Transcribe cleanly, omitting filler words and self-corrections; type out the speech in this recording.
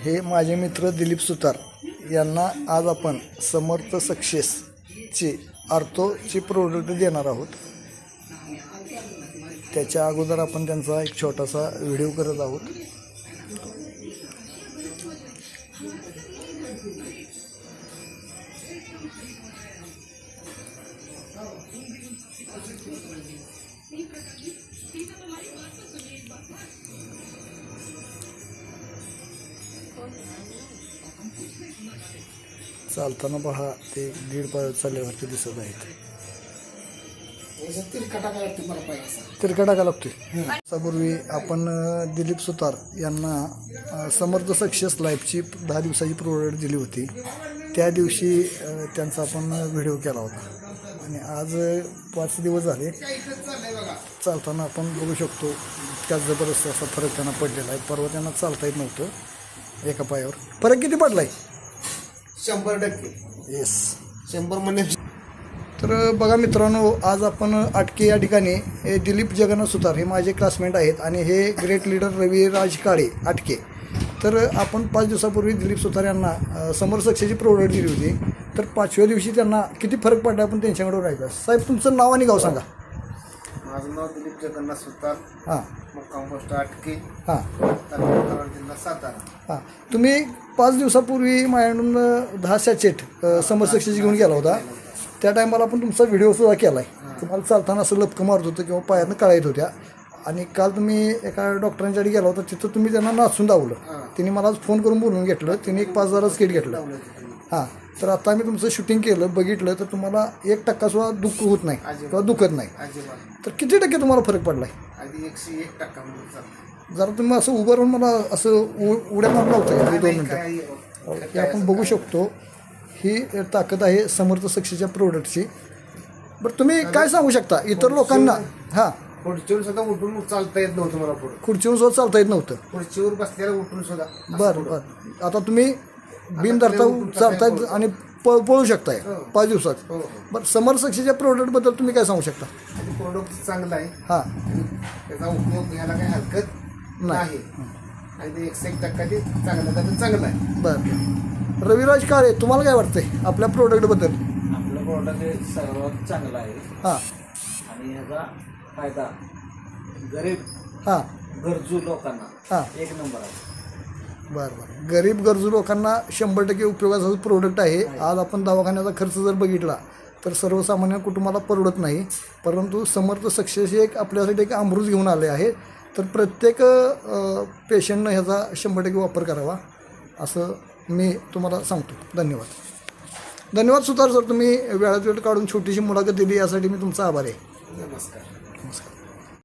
हे माझे मित्र दिलीप सुतार यांना आज आपण समर्थ सक्सेसची आर्थोची प्रोडक्ट देणार आहोत। त्याच्या अगोदर आपण त्यांचा एक छोटासा व्हिडिओ करत आहोत। चालताना पहा ते 1.5 पाय चालल्यावरती दिसत आहेत। तिरका टाका लागतोय। त्यापूर्वी आपण दिलीप सुतार यांना समर्थ सक्सेस लाईफची 10 दिवसाची प्रोडक्ट दिली होती। त्या दिवशी त्यांचा आपण व्हिडिओ केला होता आणि आज 5 दिवस झाले। चालताना आपण बघू शकतो इतका जबरदस्त असा फरक त्यांना पडलेला आहे। परवा त्यांना चालता येत नव्हतं एका पायावर। फरक किती पडलाय? 100%। येस, 100 म्हणजे। तर बघा मित्रांनो, आज आपण आटके या ठिकाणी हे दिलीप जगन्नाथ सुतार हे माझे क्लासमेट आहेत आणि हे ग्रेट लीडर रविराज काळे आटके। तर आपण 5 दिवसापूर्वी दिलीप सुतार यांना समर्थ सक्सेसची प्रोडक्ट दिली होती। तर 5व्या दिवशी त्यांना किती फरक पडला आपण त्यांच्याकडे राहिलो। साहेब, तुमचं नाव आणि गाव सांगा। माझं नाव दिलीप जगन्नाथ सुतार, हां, मुक्काम पोस्ट आटके, हां, तालुका जिल्हा सातारा। हां, तुम्ही 5 दिवसापूर्वी माझ्याकडून 10 सॅचेट समर्थ सक्सेसची घेऊन गेला होता। त्या टायमाला आपण तुमचा व्हिडिओसुद्धा केला आहे। तुम्हाला चालताना असं लपकं मारत होतं किंवा पायातनं कळा येत होत्या। आणि काल तुम्ही एका डॉक्टरांच्याकडे गेला होता, तिथं तुम्ही त्यांना नाचून दावलं। त्यांनी मला फोन करून बोलवून घेतलं, त्यांनी एक 5,000 किट घेतलं। हां, तर आता आम्ही तुमचं शूटिंग केलं, बघितलं, तर तुम्हाला 1% सुद्धा दुःख होत नाही किंवा दुखत नाही। तर किती टक्के तुम्हाला फरक पडला आहे? आधी 101%। जरा तुम्ही असं उभं राहून मला असं उड्या मारून लावता 2 मिनटं। हे आपण बघू शकतो, ही ताकद आहे समर्थ सक्सेसच्या प्रोडक्टची। बरं, तुम्ही काय सांगू शकता इतर लोकांना? हां, खुर्चीवर सुद्धा उठून चालता येत नव्हतं मला। पुढे खुर्चीवर सुद्धा चालता येत नव्हतं। खुर्चीवर बसलेला उठून सुद्धा। बरं बरं, आता तुम्ही बिन धरता चालताय आणि पळू शकताय 5 दिवसात। बरं, समर्थ सक्सेसच्या प्रोडक्टबद्दल तुम्ही काय सांगू शकता? प्रोडक्ट चांगला आहे। हां, त्याचा उपयोग घ्यायला काही हरकत नाही आणि ते 101% ते चांगलं आहे। बरं, रविराज काळे, तुम्हाला काय वाटतंय आपल्या प्रोडक्टबद्दल? आपलं प्रोडक्ट हे सर्वात चांगलं आहे हां, आणि ह्याचा फायदा गरीब हां, गरजू लोकांना हां, 1 नंबर आहे। बरं बरं, गरीब गरजू लोकांना 100% उपयोगाचं प्रोडक्ट आहे। आज आपण दवाखान्याचा खर्च जर बघितला तर सर्वसामान्य कुटुंबाला परवडत नाही, परंतु समर्थ सक्सेस एक आपल्यासाठी एक अमृत घेऊन आले आहे। तर प्रत्येक पेशंटनं ह्याचा 100% वापर करावा असं मी तुम्हाला सांगतो। धन्यवाद। धन्यवाद सुतार सर, तुम्ही वेळात वेळ काढून छोटीशी मुलाखत दिली यासाठी मी तुमचा आभारी आहे। नमस्कार। नमस्कार।